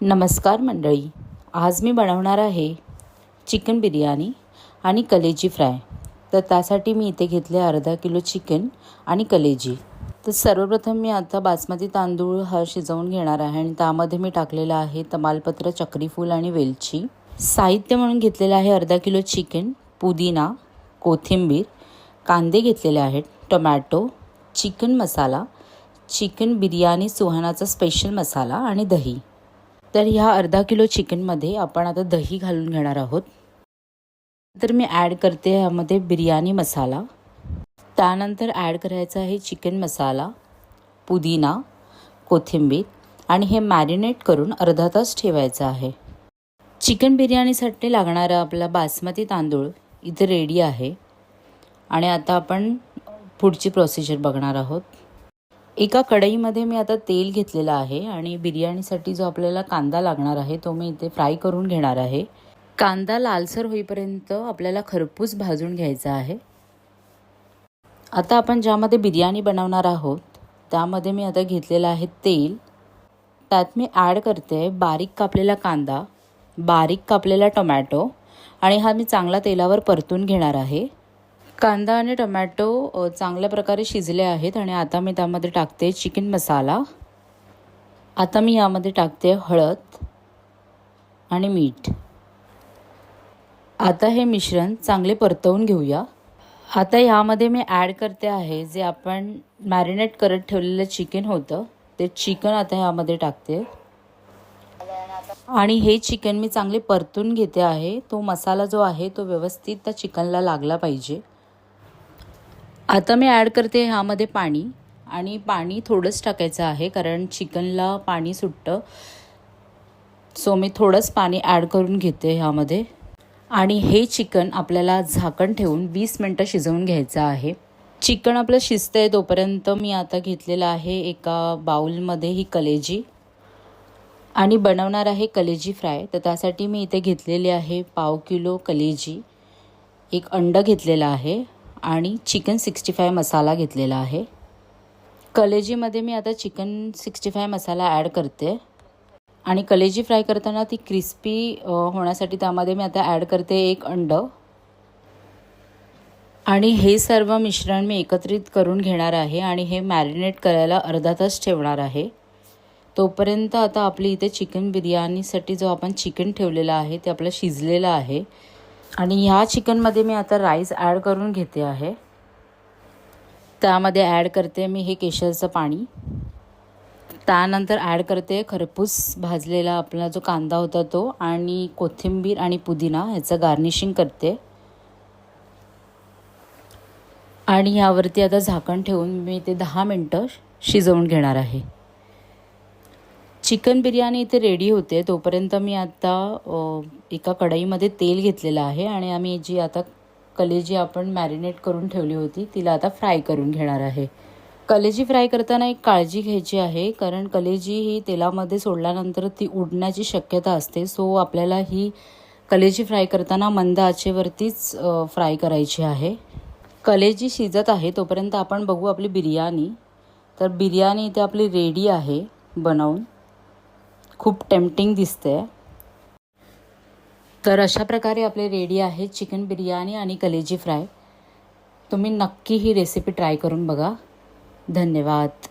नमस्कार मंडळी, आज मी बनवणार आहे चिकन बिर्याणी आणि कलेजी फ्राय। तर त्यासाठी मी इथे घेतले अर्धा किलो चिकन आणि कलेजी। तर सर्वप्रथम मी आता बासमती तांदूळ हा शिजवून घेणार आहे आणि त्यामध्ये मी टाकलेला आहे तमालपत्र, चक्रीफूल आणि वेलची। साहित्य म्हणून घेतलेले आहे अर्धा किलो चिकन, पुदिना, कोथिंबीर, कांदे घेतलेले आहेत, टोमॅटो, चिकन मसाला, चिकन बिर्याणी सुहानाचा स्पेशल मसाला आणि दही। तर ह्या अर्धा किलो चिकनमध्ये आपण आता दही घालून घेणार आहोत। तर मी ॲड करते यामध्ये बिर्याणी मसाला, त्यानंतर ॲड करायचा आहे चिकन मसाला, पुदिना, कोथिंबीर आणि हे मॅरिनेट करून अर्धा तास ठेवायचं आहे। चिकन बिर्याणीसाठी लागणारा आपला बासमती तांदूळ इथे रेडी आहे आणि आता आपण पुढची प्रोसिजर बघणार आहोत। एका कढईमध्ये मी आता तेल घेतलेलं आहे आणि बिर्याणीसाठी जो आपल्याला कांदा लागणार आहे तो मी इथे फ्राय करून घेणार आहे। कांदा लालसर होईपर्यंत आपल्याला खरपूस भाजून घ्यायचा आहे। आता आपण ज्यामध्ये बिर्याणी बनवणार आहोत त्यामध्ये मी आता घेतलेलं आहे तेल। त्यात मी ॲड करते बारीक कापलेला कांदा, बारीक कापलेला टोमॅटो आणि हा मी चांगला तेलावर परतून घेणार आहे। कांदा आणि टोमॅटो चांगल्या प्रकारे शिजले आहेत आणि आता मी त्यामध्ये टाकते चिकन मसाला। आता मी यामध्ये टाकते हळद आणि मीठ। आता हे मिश्रण चांगले परतवून घेऊया। आता यामध्ये मी ॲड करते आहे जे आपण मॅरिनेट करत ठेवलेलं चिकन होतं ते चिकन आता यामध्ये टाकते आणि हे चिकन मी चांगले परतून घेते आहे। तो मसाला जो आहे तो व्यवस्थित त्या चिकनला लागला पाहिजे। आता मी ॲड करते ह्यामध्ये पाणी आणि पाणी थोडंच टाकायचं आहे कारण चिकनला पाणी सुटतं। सो मी थोडंच पाणी ॲड करून घेते ह्यामध्ये आणि हे चिकन आपल्याला झाकण ठेवून 20 मिनटं शिजवून घ्यायचं आहे। चिकन आपलं शिजतंय तोपर्यंत मी आता घेतलेलं आहे एका बाउलमध्ये ही कलेजी आणि बनवणार आहे कलेजी फ्राय। तर त्यासाठी मी इथे घेतलेली आहे पाव किलो कलेजी, एक अंड घेतलेलं आहे आणि चिकन 65 मसाला घेतलेला आहे। कलेजीमध्ये मी आता चिकन 65 मसाला ॲड करते आणि कलेजी फ्राय करताना ती क्रिस्पी होण्यासाठी त्यामध्ये मी आता ॲड करते एक अंड आणि हे सर्व मिश्रण मी एकत्रित करून घेणार आहे आणि हे मॅरिनेट करायला अर्धा तास ठेवणार आहे। तोपर्यंत आता आपली इथे चिकन बिर्याणीसाठी जो आपण चिकन ठेवलेला आहे ते आपलं शिजलेलं आहे आणि ह्या चिकनमध्ये मी आता राईस ॲड करून घेते आहे। त्यामध्ये ॲड करते मी हे केशरचं पाणी, त्यानंतर ॲड करते खरपूस भाजलेला आपला जो कांदा होता तो आणि कोथिंबीर आणि पुदिना ह्याचं गार्निशिंग करते आणि यावरती आता झाकण ठेवून मी ते 10 मिनटं शिजवून घेणार आहे। चिकन बिर्याणी इथे रेडी होते तोपर्यंत मी आता एका कढईमध्ये तेल घेतलेलं आहे आणि आम्ही जी आता कलेजी आपण मॅरिनेट करून ठेवली होती तिला आता फ्राय करून घेणार आहे। कलेजी फ्राय करताना एक काळजी घ्यायची आहे कारण कलेजी ही तेलामध्ये सोडल्यानंतर ती उडण्याची शक्यता असते। सो आपल्याला ही कलेजी फ्राय करताना मंद आचेवरतीच फ्राय करायची आहे। कलेजी शिजत आहे तोपर्यंत आपण बघू आपली बिर्याणी। तर बिर्याणी इथे आपली रेडी आहे बनवून, खूप टेम्पटिंग दिसते। तर अशा प्रकारे आपले रेडी आहे चिकन बिर्याणी आणि कलेजी फ्राय। तुम्ही नक्की ही रेसिपी ट्राय करून बघा। धन्यवाद।